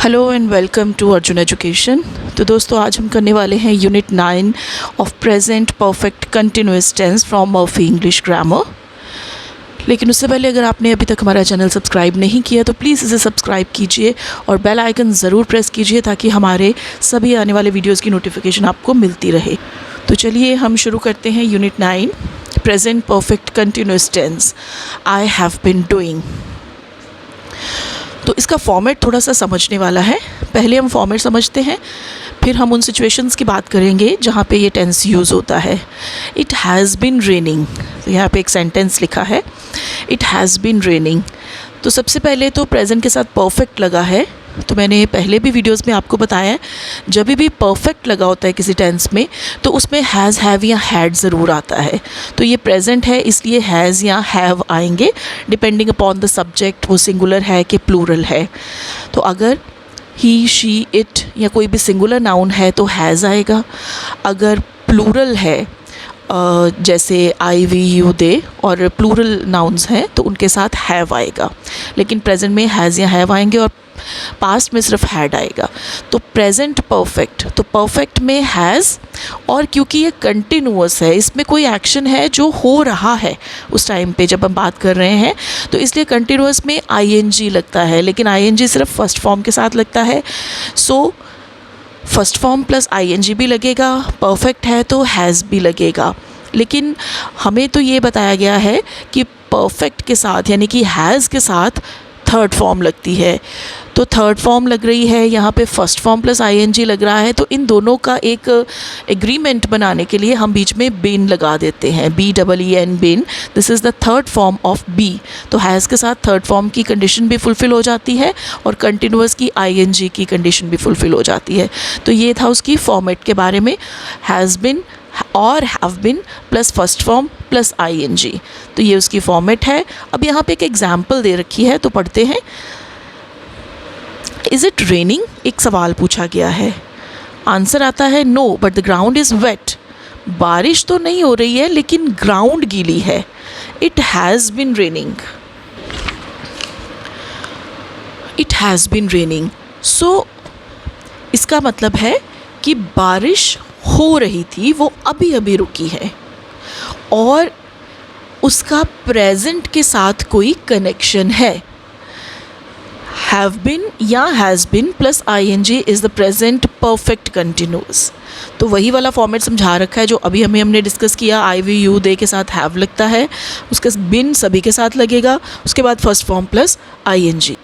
Hello and welcome to Arjun education. तो दोस्तों आज हम करने वाले हैं unit 9 of present perfect continuous tense from Murphy English grammar. लेकिन उससे पहले अगर आपने अभी तक हमारा चैनल सब्सक्राइब नहीं किया तो प्लीज़ इसे सब्सक्राइब कीजिए और बेल आइकन ज़रूर प्रेस कीजिए ताकि हमारे सभी आने वाले वीडियोज़ की नोटिफिकेशन आपको मिलती रहे। तो चलिए हम शुरू करते हैं unit 9 present perfect continuous tense. I have been doing. तो इसका फॉर्मेट थोड़ा सा समझने वाला है। पहले हम फॉर्मेट समझते हैं, फिर हम उन सिचुएशंस की बात करेंगे जहाँ पे ये टेंस यूज़ होता है। इट हैज़ बिन रेनिंग, तो यहाँ पे एक सेंटेंस लिखा है इट हैज़ बिन रेनिंग। तो सबसे पहले तो प्रेजेंट के साथ परफेक्ट लगा है। तो मैंने पहले भी वीडियोस में आपको बताया है जब भी परफेक्ट लगा होता है किसी टेंस में तो उसमें हैज़ हैव या हैड ज़रूर आता है। तो ये प्रेजेंट है इसलिए हैज़ या हैव आएंगे डिपेंडिंग अपॉन द सब्जेक्ट, वो सिंगुलर है कि प्लूरल है। तो अगर ही शी इट या कोई भी सिंगुलर नाउन है तो हैज़ आएगा। अगर प्लूरल है जैसे आई वी यू दे और प्लूरल नाउन्स हैं तो उनके साथ हैव आएगा। लेकिन प्रेजेंट में हैज़ या हैव आएंगे और पास्ट में सिर्फ हैड आएगा। तो प्रेजेंट परफेक्ट, तो परफेक्ट में हैज़, और क्योंकि ये कंटिन्यूअस है इसमें कोई एक्शन है जो हो रहा है उस टाइम पे जब हम बात कर रहे हैं, तो इसलिए कंटिन्यूअस में आईएनजी लगता है। लेकिन आईएनजी सिर्फ फर्स्ट फॉर्म के साथ लगता है। So first form plus ING भी लगेगा, परफेक्ट है तो हैज़ भी लगेगा। लेकिन हमें तो ये बताया गया है कि परफेक्ट के साथ यानी कि हैज़ के साथ थर्ड फॉर्म लगती है। तो थर्ड फॉर्म लग रही है यहाँ पे, फर्स्ट फॉर्म प्लस आईएनजी लग रहा है। तो इन दोनों का एक एग्रीमेंट बनाने के लिए हम बीच में बिन लगा देते हैं, BEEN been. This is the third form of be. तो हैज़ के साथ थर्ड फॉर्म की कंडीशन भी फुलफ़िल हो जाती है और कंटिन्यूअस की आईएनजी की कंडीशन भी फुलफ़िल हो जाती है। तो ये था उसकी फॉर्मेट के बारे में, हैज़ बिन और have been plus first form plus ING. तो ये उसकी फॉर्मेट है। अब यहाँ पे एक एग्जाम्पल दे रखी है तो पढ़ते हैं। इज़ इट रेनिंग, एक सवाल पूछा गया है। आंसर आता है no but the ground is wet. बारिश तो नहीं हो रही है लेकिन ग्राउंड गीली है। It has been raining, it has been raining. So इसका मतलब है कि बारिश हो रही थी, वो अभी अभी रुकी है और उसका प्रेजेंट के साथ कोई कनेक्शन है। हैव बिन या has been plus ING is the present perfect continuous. तो वही वाला फॉर्मेट समझा रखा है जो अभी हमने डिस्कस किया। आई वी यू दे के साथ हैव लगता है, उसके बिन सभी के साथ लगेगा, उसके बाद first form plus ING.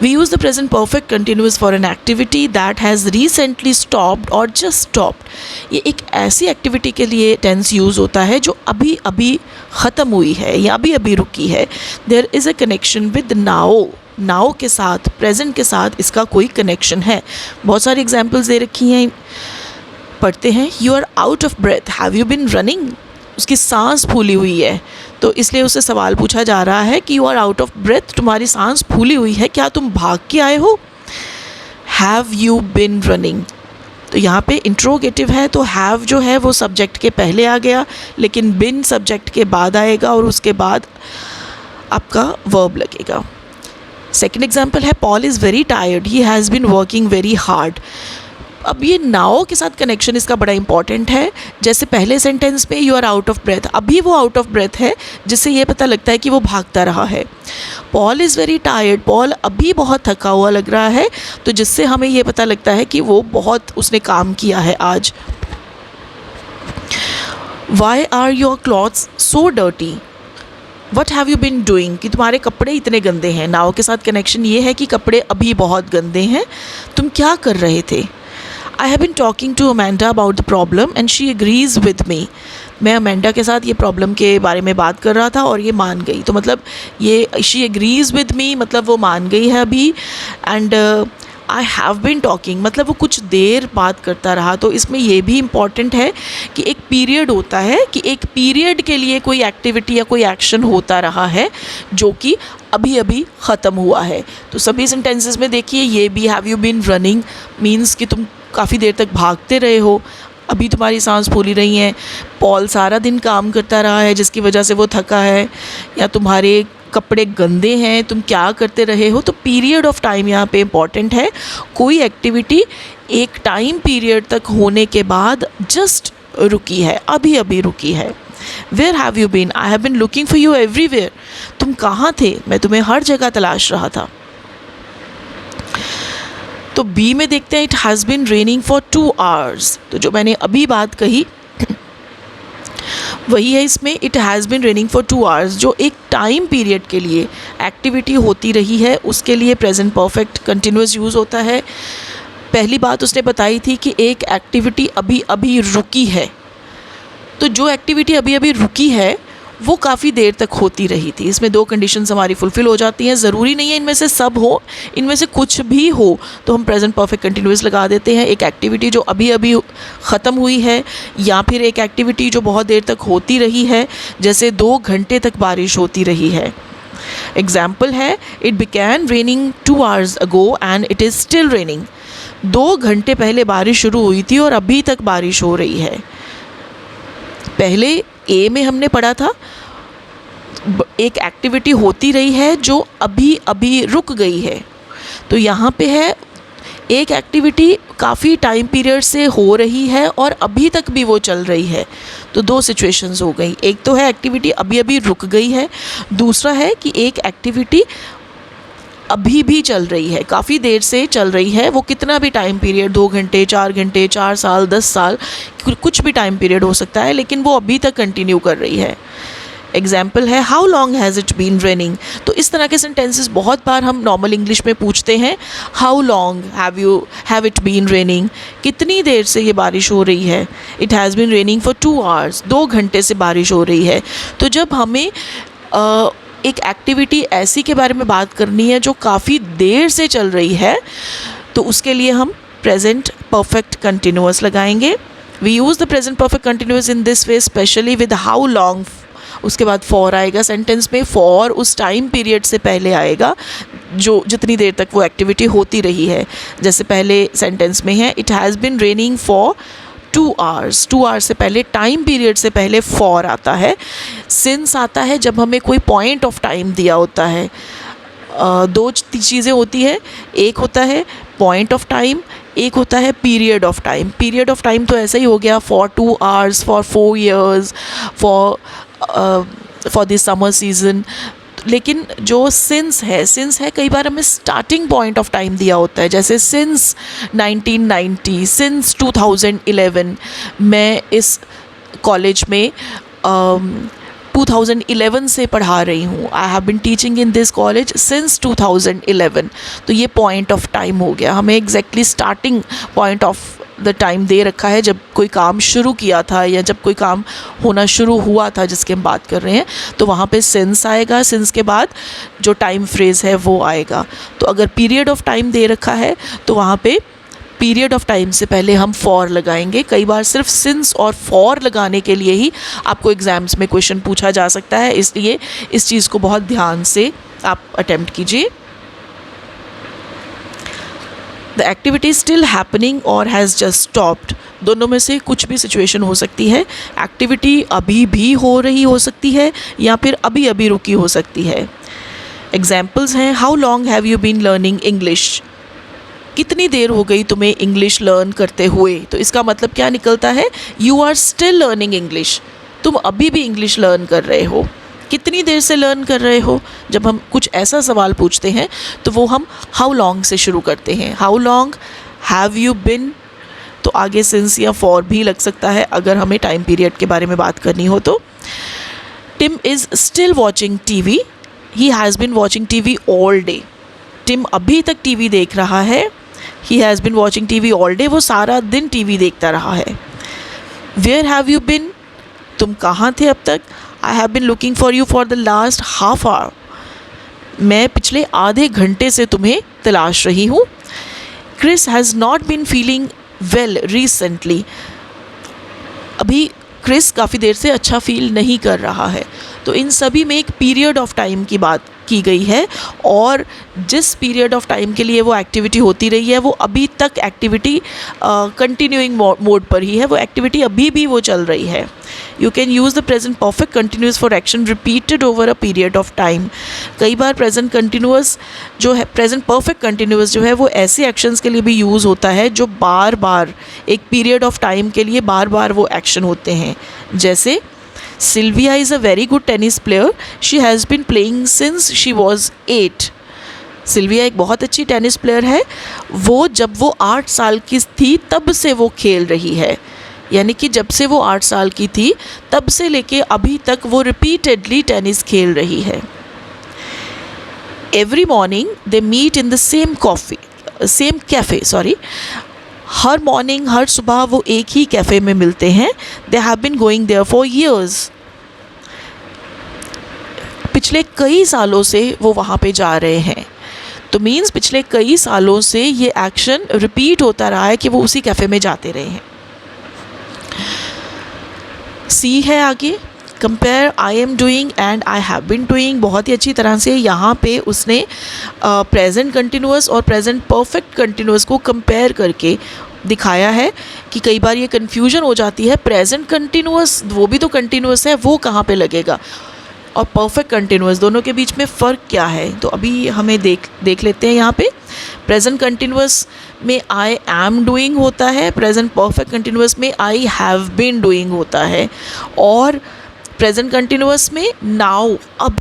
We use the present perfect continuous for an activity that has recently stopped or just stopped. ये एक ऐसी एक्टिविटी के लिए टेंस यूज़ होता है जो अभी अभी ख़त्म हुई है या अभी अभी रुकी है। There is a connection with now. Now के साथ, प्रेजेंट के साथ इसका कोई कनेक्शन है। बहुत सारी एग्जाम्पल्स दे रखी हैं, पढ़ते हैं। You are out of breath. Have you been running? उसकी सांस फूली हुई है तो इसलिए उससे सवाल पूछा जा रहा है कि you are out of breath, तुम्हारी सांस फूली हुई है, क्या तुम भाग के आए हो? हैव यू बिन रनिंग, तो यहाँ पे इंट्रोगेटिव है तो हैव जो है वो सब्जेक्ट के पहले आ गया, लेकिन बिन सब्जेक्ट के बाद आएगा और उसके बाद आपका वर्ब लगेगा। सेकेंड एग्जाम्पल है Paul is very tired, he has been working very hard. अब ये नाउ के साथ कनेक्शन इसका बड़ा इंपॉर्टेंट है। जैसे पहले सेंटेंस में you are out of breath, अभी वो आउट ऑफ ब्रेथ है जिससे ये पता लगता है कि वो भागता रहा है। Paul is very tired, Paul अभी बहुत थका हुआ लग रहा है तो जिससे हमें ये पता लगता है कि वो बहुत उसने काम किया है आज। Why are your clothes so dirty, what have you been doing, कि तुम्हारे कपड़े इतने गंदे हैं। नाउ के साथ कनेक्शन ये है कि कपड़े अभी बहुत गंदे हैं, तुम क्या कर रहे थे। I have been talking to Amanda about the problem and she agrees with me. मैं अमेंडा के साथ ये प्रॉब्लम के बारे में बात कर रहा था और ये मान गई। तो मतलब ये she agrees with me मतलब वो मान गई है अभी। and I have been talking मतलब वो कुछ देर बात करता रहा। तो इसमें ये भी इम्पॉर्टेंट है कि एक पीरियड होता है कि एक पीरियड के लिए कोई एक्टिविटी या कोई एक्शन होता रहा है जो कि अभी अभी ख़त्म हुआ है। तो सभी सेंटेंसेस में देखिए ये भी have you been running means कि तुम काफ़ी देर तक भागते रहे हो, अभी तुम्हारी सांस फूली रही हैं। पॉल सारा दिन काम करता रहा है जिसकी वजह से वो थका है, या तुम्हारे कपड़े गंदे हैं, तुम क्या करते रहे हो। तो पीरियड ऑफ टाइम यहाँ पे इम्पॉर्टेंट है। कोई एक्टिविटी एक टाइम पीरियड तक होने के बाद जस्ट रुकी है, अभी अभी रुकी है। Where have you been? I have been looking for you everywhere. तुम कहाँ थे? मैं तुम्हें हर जगह तलाश रहा था। तो बी में देखते हैं, it has been raining for 2 hours। तो जो मैंने अभी बात कही वही है इसमें, it has been raining for 2 hours। जो एक टाइम पीरियड के लिए एक्टिविटी होती रही है उसके लिए प्रेजेंट परफेक्ट कंटिन्यूस यूज़ होता है। पहली बात उसने बताई थी कि एक एक्टिविटी अभी अभी रुकी है। तो जो एक्टिविटी अभी अभी रुकी है वो काफ़ी देर तक होती रही थी। इसमें 2 कंडीशंस हमारी फुलफ़िल हो जाती हैं। ज़रूरी नहीं है इनमें से सब हो, इनमें से कुछ भी हो तो हम प्रेजेंट परफेक्ट कंटिन्यूस लगा देते हैं। एक एक्टिविटी जो अभी अभी ख़त्म हुई है, या फिर एक एक्टिविटी जो बहुत देर तक होती रही है, जैसे 2 घंटे तक बारिश होती रही है। एग्जाम्पल है, it began raining 2 hours ago and it is still raining. 2 घंटे पहले बारिश शुरू हुई थी और अभी तक बारिश हो रही है। पहले ए में हमने पढ़ा था एक एक्टिविटी होती रही है जो अभी अभी रुक गई है। तो यहाँ पे है एक एक्टिविटी काफ़ी टाइम पीरियड से हो रही है और अभी तक भी वो चल रही है। तो 2 सिचुएशंस हो गई। एक तो है एक्टिविटी अभी अभी रुक गई है, दूसरा है कि एक एक्टिविटी अभी भी चल रही है, काफ़ी देर से चल रही है। वो कितना भी टाइम पीरियड, 2 घंटे, 4 घंटे, 4 साल, 10 साल, कुछ भी टाइम पीरियड हो सकता है, लेकिन वो अभी तक कंटिन्यू कर रही है। एग्जाम्पल है, how long has it been raining. तो इस तरह के सेंटेंसेस बहुत बार हम नॉर्मल इंग्लिश में पूछते हैं। How long have it been raining, कितनी देर से ये बारिश हो रही है। It has been raining for 2 hours, 2 घंटे से बारिश हो रही है। तो जब हमें एक एक्टिविटी ऐसी के बारे में बात करनी है जो काफ़ी देर से चल रही है, तो उसके लिए हम प्रेजेंट परफेक्ट कंटिन्यूअस लगाएंगे। We use the present perfect continuous in this way, especially with how long. उसके बाद फॉर आएगा सेंटेंस में। फॉर उस टाइम पीरियड से पहले आएगा जो जितनी देर तक वो एक्टिविटी होती रही है। जैसे पहले सेंटेंस में है, it has been raining for 2 hours। 2 hours से पहले, टाइम पीरियड से पहले फॉर आता है। सिंस आता है जब हमें कोई पॉइंट ऑफ टाइम दिया होता है। 2 चीज़ें होती है, एक होता है पॉइंट ऑफ टाइम, एक होता है period of time. Period of time तो ऐसा ही हो गया, for 2 hours, for 4 years, for this summer season. लेकिन जो सिंस है कई बार हमें स्टार्टिंग पॉइंट ऑफ टाइम दिया होता है, जैसे सिंस 1990, सिंस 2011। मैं इस कॉलेज में 2011 से पढ़ा रही हूँ। I have been teaching in this college since 2011। तो ये पॉइंट ऑफ टाइम हो गया। हमें exactly starting point of the time दे रखा है जब कोई काम शुरू किया था या जब कोई काम होना शुरू हुआ था जिसकी हम बात कर रहे हैं, तो वहाँ पे सिंस आएगा। सिंस के बाद जो टाइम फ्रेज़ है वो आएगा। तो अगर पीरियड ऑफ टाइम दे रखा है तो वहाँ पे पीरियड ऑफ टाइम से पहले हम फॉर लगाएंगे। कई बार सिर्फ सिंस और फॉर लगाने के लिए ही आपको एग्ज़ाम्स में क्वेश्चन पूछा जा सकता है, इसलिए इस चीज़ को बहुत ध्यान से आप अटेम्प्ट कीजिए। द एक्टिविटी स्टिल हैपनिंग और हैज़ जस्ट स्टॉप्ड, दोनों में से कुछ भी सिचुएशन हो सकती है। एक्टिविटी अभी भी हो रही हो सकती है या फिर अभी अभी रुकी हो सकती है। एग्जाम्पल्स हैं, how long have you been learning English. कितनी देर हो गई तुम्हें इंग्लिश लर्न करते हुए। तो इसका मतलब क्या निकलता है, you are still learning English. तुम अभी भी इंग्लिश लर्न कर रहे हो। कितनी देर से लर्न कर रहे हो। जब हम कुछ ऐसा सवाल पूछते हैं तो वो हम हाउ लॉन्ग से शुरू करते हैं। हाउ लॉन्ग हैव यू बिन, तो आगे सिंस या फॉर भी लग सकता है अगर हमें टाइम पीरियड के बारे में बात करनी हो तो। Tim is still watching TV, he has been watching TV all day. Tim अभी तक टीवी देख रहा है। He has been watching TV all day, वो सारा दिन टीवी देखता रहा है। वेयर हैव यू बिन, तुम कहाँ थे अब तक। I have been looking for you for the last half hour, मैं पिछले आधे घंटे से तुम्हें तलाश रही हूँ। Chris has not been feeling well recently, अभी क्रिस काफ़ी देर से अच्छा फील नहीं कर रहा है। तो इन सभी में एक पीरियड ऑफ टाइम की बात की गई है और जिस पीरियड ऑफ टाइम के लिए वो एक्टिविटी होती रही है वो अभी तक एक्टिविटी कंटिन्यूइंग मोड पर ही है, वो एक्टिविटी अभी भी वो चल रही है। You can use the present perfect continuous for action repeated over a period of time. कई बार प्रेजेंट कंटिन्यूस जो है, प्रेजेंट परफेक्ट कंटिन्यूस जो है वो ऐसे एक्शंस के लिए भी यूज़ होता है जो बार बार एक पीरियड ऑफ टाइम के लिए बार बार वो एक्शन होते हैं। जैसे Sylvia is a very good tennis player. She has been playing since she was 8. Sylvia एक बहुत अच्छी टेनिस प्लेयर है, वो जब वो 8 साल की थी तब से वो खेल रही है। यानी कि जब से वो 8 साल की थी तब से लेके अभी तक वो रिपीटेडली टेनिस खेल रही है। Every morning they meet in the same cafe. हर मॉर्निंग, हर सुबह वो एक ही कैफ़े में मिलते हैं। They have been going there for years. पिछले कई सालों से वो वहाँ पे जा रहे हैं, तो मीन्स पिछले कई सालों से ये एक्शन रिपीट होता रहा है कि वो उसी कैफ़े में जाते रहे हैं। सी है आगे, compare I am doing and I have been doing. बहुत ही अच्छी तरह से यहाँ पे उसने प्रेजेंट कंटिन्यूअस और प्रेजेंट परफेक्ट कंटिन्यूअस को कंपेयर करके दिखाया है कि कई बार ये कन्फ्यूजन हो जाती है, प्रेजेंट कंटिन्यूअस वो भी तो कंटिन्यूअस है, वो कहाँ पे लगेगा, और परफेक्ट कंटिन्यूअस दोनों के बीच में फ़र्क क्या है। तो अभी हमें देख लेते हैं। यहाँ पे प्रेजेंट कंटिन्यूअस में आई एम डूइंग होता है, प्रेजेंट परफेक्ट कंटिन्यूअस में आई हैव बिन डूइंग होता है, और प्रेजेंट कंटिन्यूअस में नाउ अब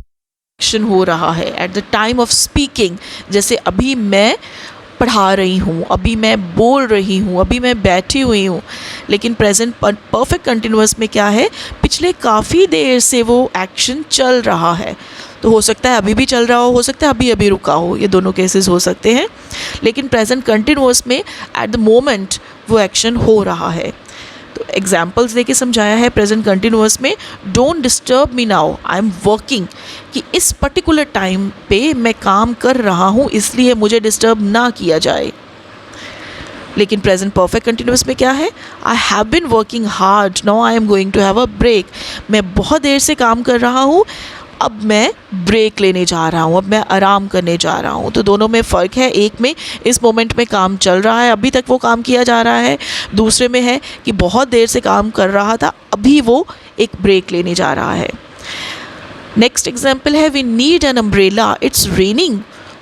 एक्शन हो रहा है at the time of speaking. जैसे अभी मैं पढ़ा रही हूँ, अभी मैं बोल रही हूँ, अभी मैं बैठी हुई हूँ। लेकिन प्रेजेंट परफेक्ट कंटिन्यूअस में क्या है, पिछले काफ़ी देर से वो एक्शन चल रहा है। तो हो सकता है अभी भी चल रहा हो सकता है अभी अभी रुका हो, ये दोनों केसेस हो सकते हैं। लेकिन प्रेजेंट कंटिन्यूअस में एट द मोमेंट वो एक्शन हो रहा है। तो एग्जाम्पल्स देके समझाया है प्रेजेंट कंटिन्यूअस में, don't disturb me now I am working, कि इस पर्टिकुलर टाइम पे मैं काम कर रहा हूँ इसलिए मुझे डिस्टर्ब ना किया जाए। लेकिन प्रेजेंट परफेक्ट कंटिन्यूअस में क्या है, I have been working hard now I am going to have a break. मैं बहुत देर से काम कर रहा हूँ, अब मैं ब्रेक लेने जा रहा हूँ, अब मैं आराम करने जा रहा हूँ। तो दोनों में फ़र्क है, एक में इस मोमेंट में काम चल रहा है, अभी तक वो काम किया जा रहा है, दूसरे में है कि बहुत देर से काम कर रहा था, अभी वो एक ब्रेक लेने जा रहा है। नेक्स्ट एग्जाम्पल है, we need an umbrella, it's raining,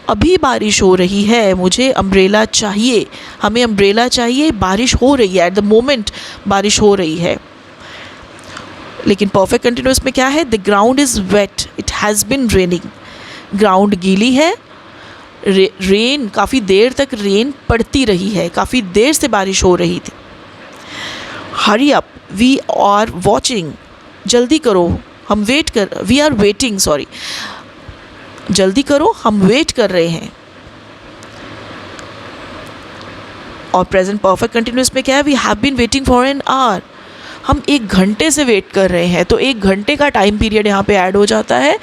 अभी बारिश हो रही है, मुझे अम्ब्रेला चाहिए, हमें अम्ब्रेला चाहिए, बारिश हो रही है, एट द मोमेंट बारिश हो रही है। लेकिन परफेक्ट कंटिन्यूअस में क्या है, the ground is wet, it has been raining, ground गीली है, रेन काफ़ी देर तक रेन पड़ती रही है, काफ़ी देर से बारिश हो रही थी। Hurry up, we are watching, जल्दी करो, हम वेट कर, वी आर वेटिंग, सॉरी, जल्दी करो, हम वेट कर रहे हैं। और प्रेजेंट परफेक्ट कंटिन्यूअस में क्या है, we have been waiting for an hour, हम 1 घंटे से वेट कर रहे हैं। तो 1 घंटे का टाइम पीरियड यहाँ पे ऐड हो जाता है,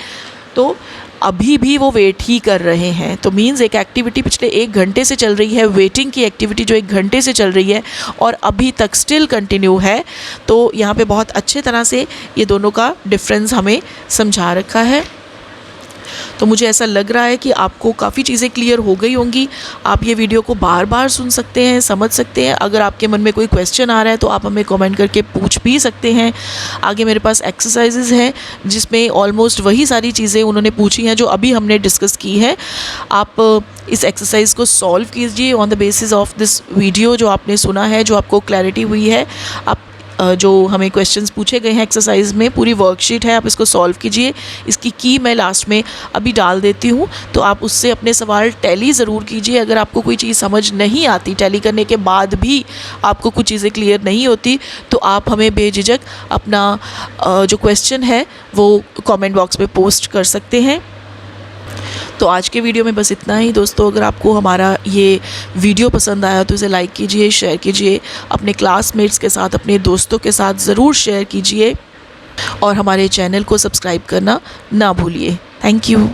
तो अभी भी वो वेट ही कर रहे हैं। तो मीन्स एक एक्टिविटी पिछले 1 घंटे से चल रही है, वेटिंग की एक्टिविटी जो 1 घंटे से चल रही है और अभी तक स्टिल कंटिन्यू है। तो यहाँ पे बहुत अच्छे तरह से ये दोनों का डिफरेंस हमें समझा रखा है। तो मुझे ऐसा लग रहा है कि आपको काफ़ी चीज़ें क्लियर हो गई होंगी। आप ये वीडियो को बार बार सुन सकते हैं, समझ सकते हैं। अगर आपके मन में कोई क्वेश्चन आ रहा है तो आप हमें कमेंट करके पूछ भी सकते हैं। आगे मेरे पास एक्सरसाइजेज हैं जिसमें ऑलमोस्ट वही सारी चीज़ें उन्होंने पूछी हैं जो अभी हमने डिस्कस की है। आप इस एक्सरसाइज को सॉल्व कीजिए on the basis of this video जो आपने सुना है, जो आपको क्लैरिटी हुई है। आप जो हमें क्वेश्चंस पूछे गए हैं एक्सरसाइज में, पूरी वर्कशीट है, आप इसको सॉल्व कीजिए। इसकी की मैं लास्ट में अभी डाल देती हूँ, तो आप उससे अपने सवाल टैली ज़रूर कीजिए। अगर आपको कोई चीज़ समझ नहीं आती, टैली करने के बाद भी आपको कुछ चीज़ें क्लियर नहीं होती, तो आप हमें बेझिझक अपना जो क्वेश्चन है वो कमेंट बॉक्स में पोस्ट कर सकते हैं। तो आज के वीडियो में बस इतना ही दोस्तों। अगर आपको हमारा ये वीडियो पसंद आया तो इसे लाइक कीजिए, शेयर कीजिए, अपने क्लासमेट्स के साथ, अपने दोस्तों के साथ ज़रूर शेयर कीजिए और हमारे चैनल को सब्सक्राइब करना ना भूलिए। Thank you.